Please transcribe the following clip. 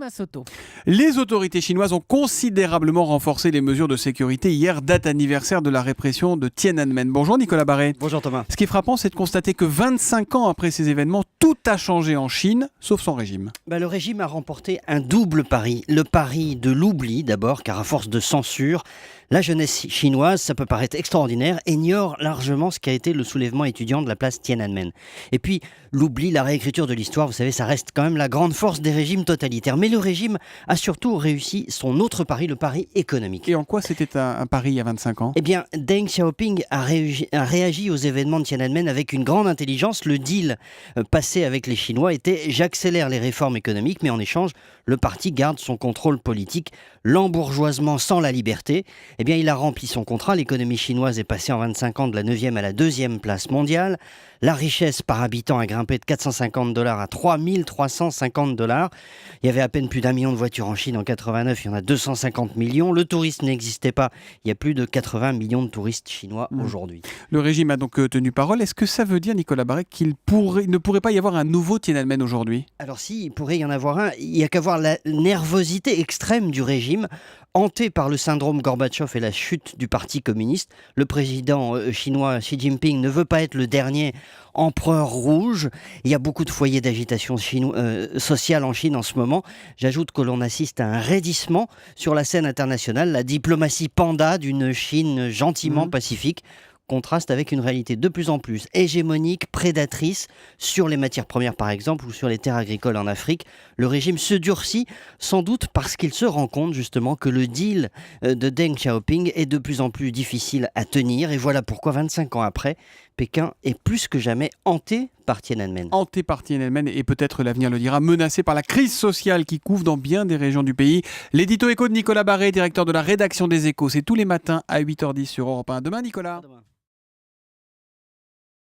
Thomas Soto. Les autorités chinoises ont considérablement renforcé les mesures de sécurité hier, date anniversaire de la répression de Tiananmen. Bonjour Nicolas Barré. Bonjour Thomas. Ce qui est frappant, c'est de constater que 25 ans après ces événements, tout a changé en Chine, sauf son régime. Le régime a remporté un double pari. Le pari de l'oubli d'abord, car à force de censure, la jeunesse chinoise, ça peut paraître extraordinaire, ignore largement ce qu'a été le soulèvement étudiant de la place Tiananmen. Et puis l'oubli, la réécriture de l'histoire, vous savez, ça reste quand même la grande force des régimes totalitaires. Mais le régime a surtout réussi son autre pari, le pari économique. Et en quoi c'était un pari il y a 25 ans ? Eh bien, Deng Xiaoping a réagi aux événements de Tiananmen avec une grande intelligence. Le deal passé avec les Chinois était « j'accélère les réformes économiques, mais en échange, le parti garde son contrôle politique, l'embourgeoisement sans la liberté ». Eh bien, il a rempli son contrat. L'économie chinoise est passée en 25 ans de la 9e à la 2e place mondiale. La richesse par habitant a grimpé de $450 à $3 350. Il y avait à peine plus d'1 million de voitures en Chine en 89, il y en a 250 millions. Le tourisme n'existait pas. Il y a plus de 80 millions de touristes chinois aujourd'hui. Le régime a donc tenu parole. Est-ce que ça veut dire, Nicolas Barré, qu'il ne pourrait pas y avoir un nouveau Tiananmen aujourd'hui ? Alors si, il pourrait y en avoir un. Il n'y a qu'à voir la nervosité extrême du régime. Hanté par le syndrome Gorbatchev et la chute du Parti communiste, le président chinois Xi Jinping ne veut pas être le dernier empereur rouge. Il y a beaucoup de foyers d'agitation sociale en Chine en ce moment. J'ajoute que l'on assiste à un raidissement sur la scène internationale. La diplomatie panda d'une Chine gentiment pacifique contraste avec une réalité de plus en plus hégémonique, prédatrice sur les matières premières par exemple ou sur les terres agricoles en Afrique. Le régime se durcit sans doute parce qu'il se rend compte justement que le deal de Deng Xiaoping est de plus en plus difficile à tenir et voilà pourquoi 25 ans après, Pékin est plus que jamais hanté par Tiananmen. Hanté par Tiananmen et peut-être l'avenir le dira, menacé par la crise sociale qui couvre dans bien des régions du pays. L'édito écho de Nicolas Barré, directeur de la rédaction des Échos, c'est tous les matins à 8h10 sur Europe 1. Demain Nicolas.